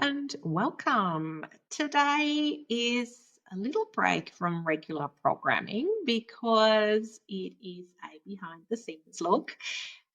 and welcome. Today is a little break from regular programming because it is a behind the scenes look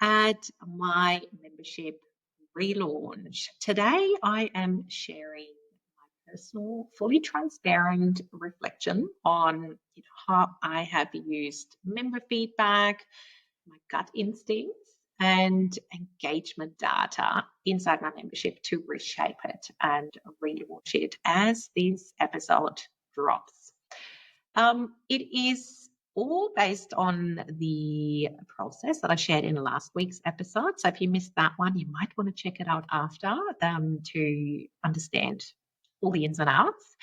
at my membership relaunch. Today I am sharing my personal, fully transparent reflection on how I have used member feedback, my gut instincts, and engagement data inside my membership to reshape it and relaunch it as this episode drops. It is all based on the process that I shared in last week's episode. So if you missed that one, you might want to check it out after to understand all the ins and outs.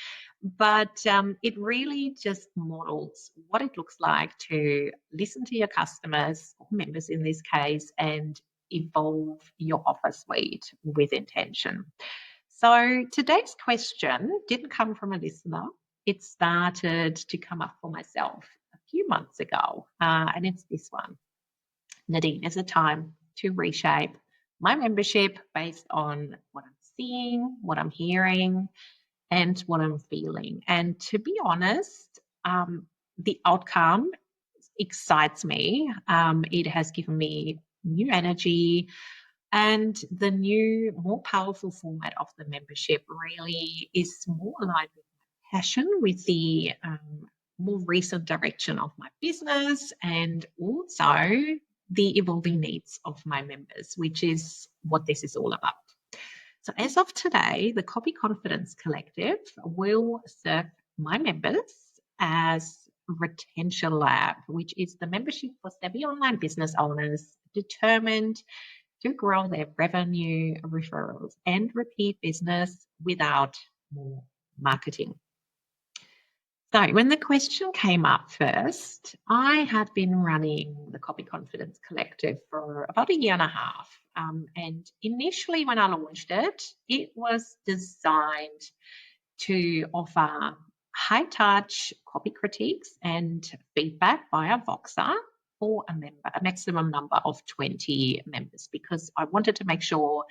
But it really just models what it looks like to listen to your customers or members in this case and evolve your offer suite with intention. So today's question didn't come from a listener. It started to come up for myself a few months ago, and it's this one. Nadine, is it time to reshape my membership based on what I'm seeing, what I'm hearing, and what I'm feeling? And to be honest, the outcome excites me. It has given me new energy, and the new, more powerful format of the membership really is more aligned with my passion, with the more recent direction of my business, and also the evolving needs of my members, which is what this is all about. So as of today, the Copy Confidence Collective will serve my members as Retention Lab, which is the membership for savvy online business owners determined to grow their revenue, referrals, and repeat business without more marketing. So when the question came up first, I had been running the Copy Confidence Collective for about a year and a half. And initially when I launched it, it was designed to offer high touch copy critiques and feedback via Voxer for a maximum number of 20 members, because I wanted to make sure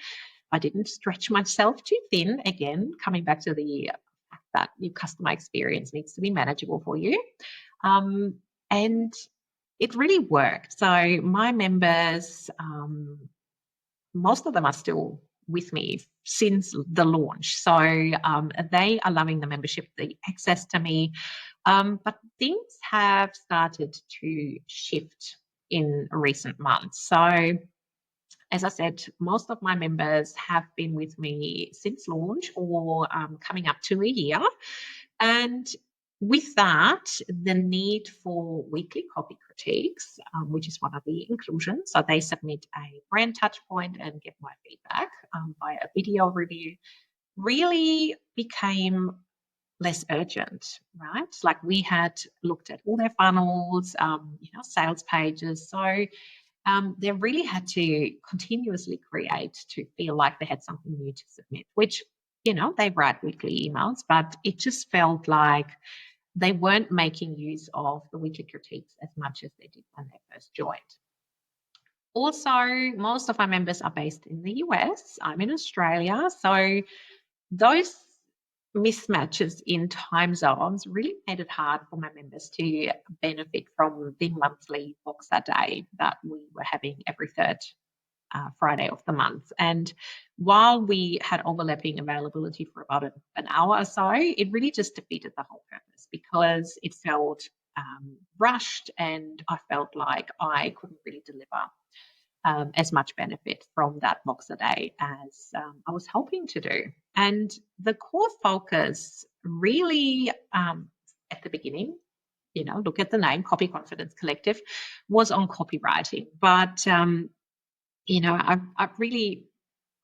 I didn't stretch myself too thin. Again, coming back to the fact that your customer experience needs to be manageable for you. And it really worked. So my members, most of them are still with me since the launch. So they are loving the membership, the access to me. But things have started to shift in recent months. So as I said, most of my members have been with me since launch or coming up to a year. And with that, the need for weekly copy critiques, which is one of the inclusions, so they submit a brand touch point and get my feedback via a video review, really became less urgent, right? Like we had looked at all their funnels, sales pages. So they really had to continuously create to feel like they had something new to submit, which, they write weekly emails, but it just felt like they weren't making use of the weekly critiques as much as they did when they first joined. Also, most of our members are based in the US. I'm in Australia. So those mismatches in time zones really made it hard for my members to benefit from the monthly Voxer day that we were having every third Friday of the month. And while we had overlapping availability for about an hour or so, it really just defeated the whole purpose because it felt rushed, and I felt like I couldn't really deliver as much benefit from that Voxer day as I was hoping to do. And the core focus really at the beginning, look at the name, Copy Confidence Collective, was on copywriting. But I really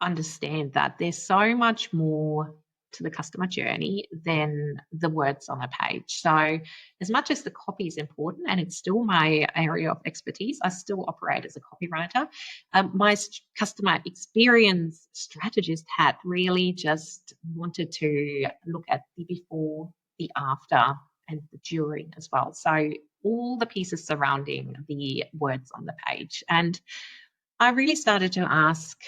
understand that there's so much more to the customer journey than the words on a page. So as much as the copy is important, and it's still my area of expertise, I still operate as a copywriter. My customer experience strategist hat really just wanted to look at the before, the after, and the during as well. So all the pieces surrounding the words on the page. And I really started to ask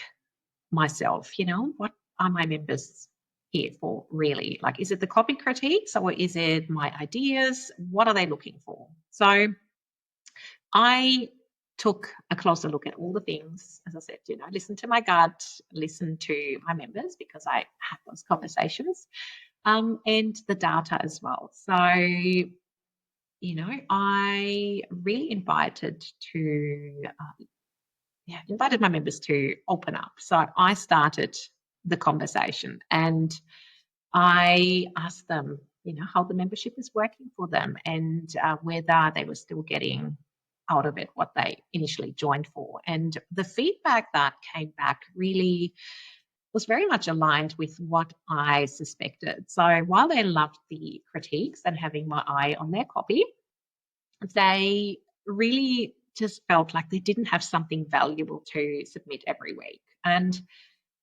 myself, what are my members here for, really? Like, is it the copy critiques or is it my ideas? What are they looking for? So I took a closer look at all the things, as I said, listen to my gut, listen to my members because I had those conversations, and the data as well. So, I really invited my members to open up. So I started the conversation and I asked them, how the membership is working for them and whether they were still getting out of it what they initially joined for. And the feedback that came back really was very much aligned with what I suspected. So while they loved the critiques and having my eye on their copy, they really just felt like they didn't have something valuable to submit every week. And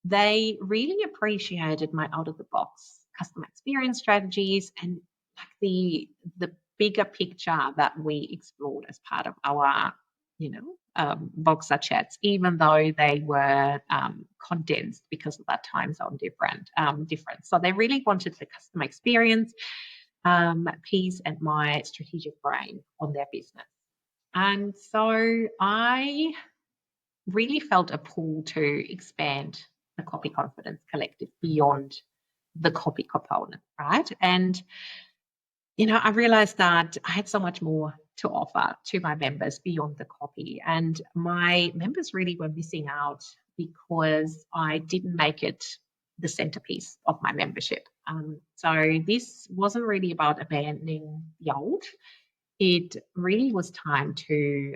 they really appreciated my out-of-the-box customer experience strategies and like the bigger picture that we explored as part of our, Voxer chats, even though they were condensed because of that time zone difference. So they really wanted the customer experience piece and my strategic brain on their business. And so I really felt a pull to expand the Copy Confidence Collective beyond the copy component, right? And, I realized that I had so much more to offer to my members beyond the copy. And my members really were missing out because I didn't make it the centerpiece of my membership. So this wasn't really about abandoning the old. It really was time to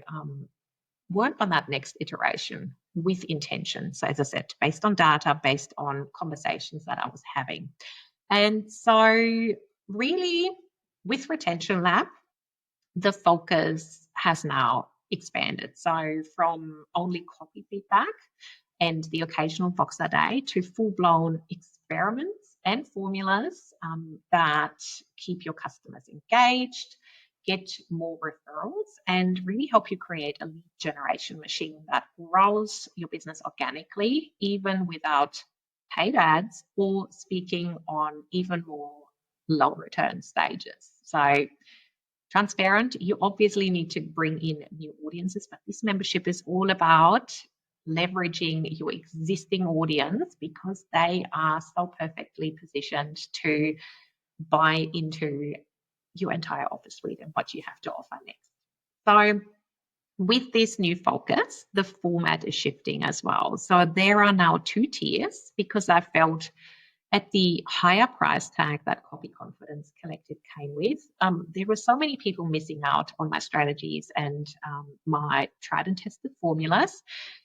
work on that next iteration with intention. So as I said, based on data, based on conversations that I was having. And so really with Retention Lab, the focus has now expanded. So from only copy feedback and the occasional Voxer day to full-blown experiments and formulas that keep your customers engaged, get more referrals, and really help you create a lead generation machine that grows your business organically, even without paid ads or speaking on even more low return stages. So transparent, you obviously need to bring in new audiences, but this membership is all about leveraging your existing audience because they are so perfectly positioned to buy into your entire offer suite and what you have to offer next. So with this new focus, the format is shifting as well. So there are now 2 tiers because I felt at the higher price tag that Copy Confidence Collective came with, there were so many people missing out on my strategies and my tried and tested formulas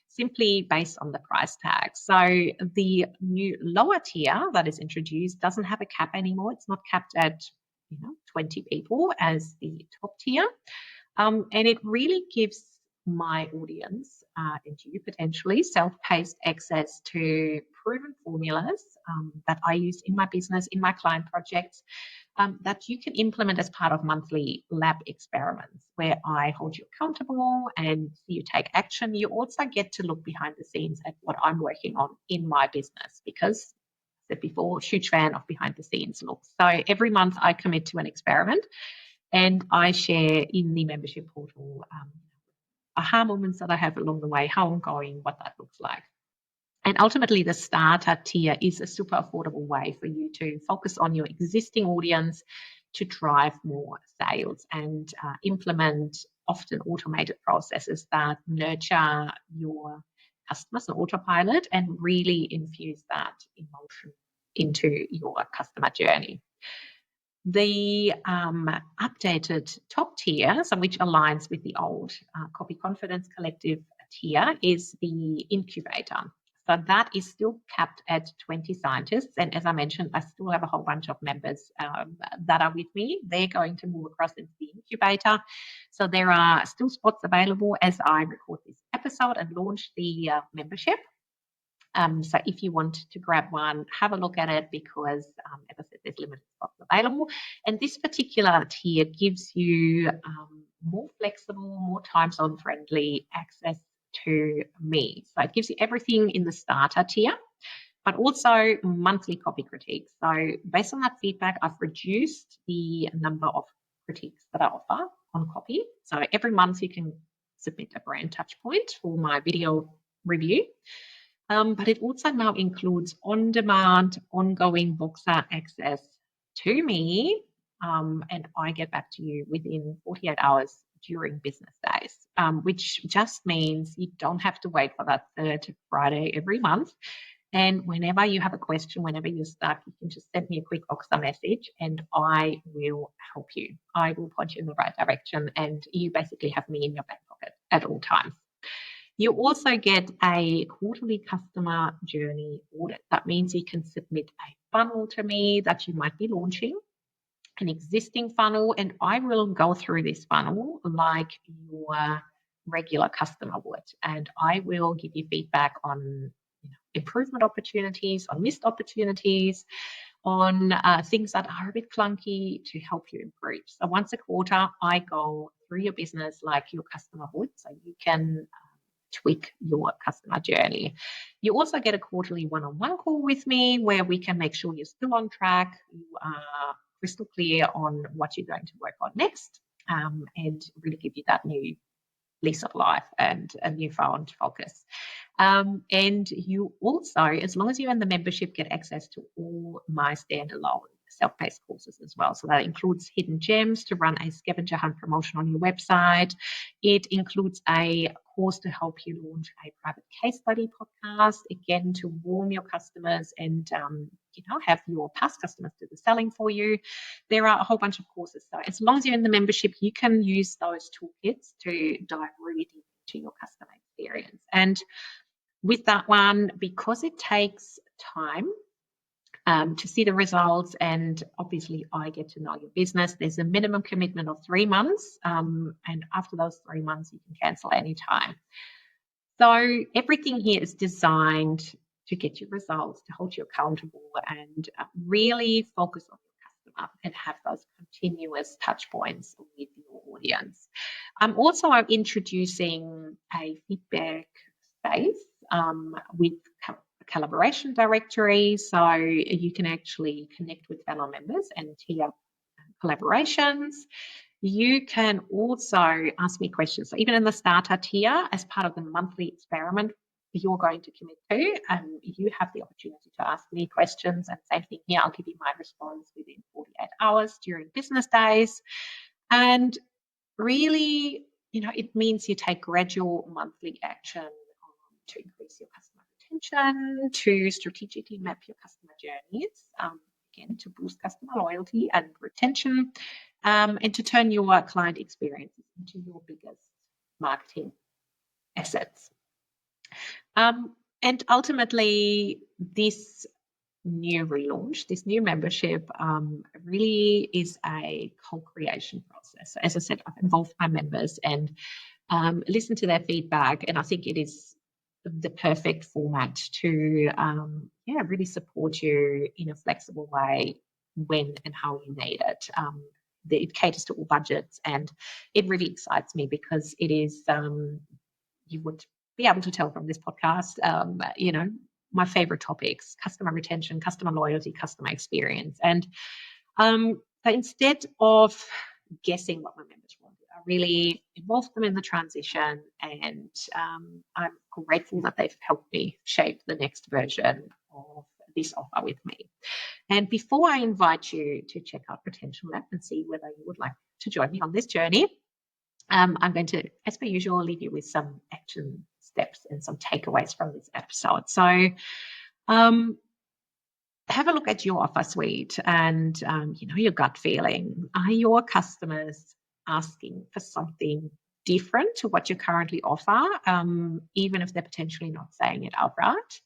simply based on the price tag. So the new lower tier that is introduced doesn't have a cap anymore. It's not capped at 20 people as the top tier. And it really gives my audience and you potentially self-paced access to proven formulas that I use in my business, in my client projects, that you can implement as part of monthly lab experiments where I hold you accountable and you take action. You also get to look behind the scenes at what I'm working on in my business because, I said before, huge fan of behind the scenes looks. So every month I commit to an experiment and I share in the membership portal aha moments that I have along the way, how I'm going, what that looks like. And ultimately, the starter tier is a super affordable way for you to focus on your existing audience to drive more sales and implement often automated processes that nurture your customers on autopilot and really infuse that emotion into your customer journey. The updated top tier, so which aligns with the old Copy Confidence Collective tier, is the incubator. So that is still capped at 20 scientists. And as I mentioned, I still have a whole bunch of members that are with me. They're going to move across into the incubator. So there are still spots available as I record this episode and launch the membership. So if you want to grab one, have a look at it because, as I said, there's limited spots available. And this particular tier gives you more flexible, more time zone friendly access to me. So it gives you everything in the starter tier, but also monthly copy critiques. So based on that feedback, I've reduced the number of critiques that I offer on copy. So every month you can submit a brand touch point for my video review. But it also now includes on-demand, ongoing Voxer access to me, and I get back to you within 48 hours during business days, which just means you don't have to wait for that third Friday every month. And whenever you have a question, whenever you're stuck, you can just send me a quick Voxer message and I will help you. I will point you in the right direction, and you basically have me in your back pocket at all times. You also get a quarterly customer journey audit. That means you can submit a funnel to me that you might be launching, an existing funnel, and I will go through this funnel like your regular customer would. And I will give you feedback on improvement opportunities, on missed opportunities, on things that are a bit clunky to help you improve. So once a quarter, I go through your business like your customer would, so you can tweak your customer journey. You also get a quarterly one-on-one call with me where we can make sure you're still on track, you are crystal clear on what you're going to work on next, and really give you that new lease of life and a newfound focus. And you also, as long as you're in the membership, get access to all my standalone self-paced courses as well. So that includes hidden gems to run a scavenger hunt promotion on your website. It includes a course to help you launch a private case study podcast, again, to warm your customers and have your past customers do the selling for you. There are a whole bunch of courses. So as long as you're in the membership, you can use those toolkits to dive really deep into your customer experience. And with that one, because it takes time to see the results, and obviously I get to know your business, there's a minimum commitment of 3 months, and after those 3 months you can cancel anytime. So everything here is designed to get you results, to hold you accountable, and really focus on your customer and have those continuous touch points with your audience. I'm also introducing a feedback space with collaboration directory, so you can actually connect with fellow members and tee up collaborations. You can also ask me questions. So even in the starter tier, as part of the monthly experiment you're going to commit to, you have the opportunity to ask me questions. And same thing here, I'll give you my response within 48 hours during business days. And really, it means you take gradual monthly action to increase your customer retention, to strategically map your customer journeys, again, to boost customer loyalty and retention, and to turn your client experiences into your biggest marketing assets. And ultimately, this new relaunch, this new membership, really is a co-creation process. As I said, I've involved my members and listened to their feedback, and I think it is the perfect format to really support you in a flexible way when and how you need it. It caters to all budgets, and it really excites me because it is, you would be able to tell from this podcast, my favorite topics: customer retention, customer loyalty, customer experience. And but instead of guessing what my members want, I really involved them in the transition, and I'm grateful that they've helped me shape the next version of this offer with me. And before I invite you to check out Potential Lab and see whether you would like to join me on this journey, I'm going to, as per usual, leave you with some action steps and some takeaways from this episode. So have a look at your offer suite and, your gut feeling. Are your customers asking for something different to what you currently offer, even if they're potentially not saying it outright?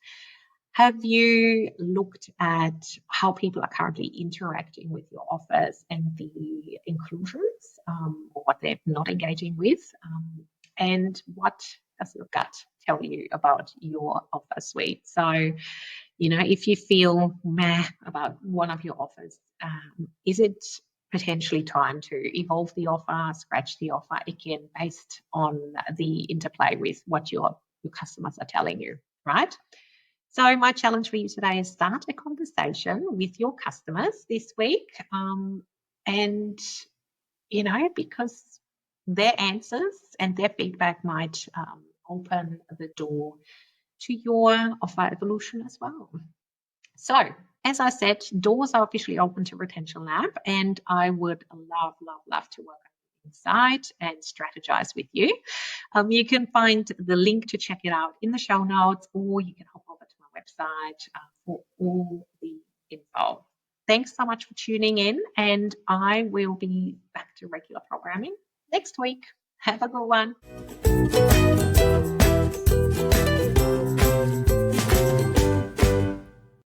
Have you looked at how people are currently interacting with your offers and the inclusions, or what they're not engaging with? And what does your gut tell you about your offer suite? So, if you feel meh about one of your offers, is it potentially time to evolve the offer, scratch the offer, again, based on the interplay with what your customers are telling you, right? So my challenge for you today is start a conversation with your customers this week. And, because their answers and their feedback might open the door to your offer evolution as well. So, as I said, doors are officially open to Retention Lab, and I would love, love, love to work inside and strategize with you. You can find the link to check it out in the show notes, or you can hop over to my website for all the info. Thanks so much for tuning in, and I will be back to regular programming next week. Have a good one.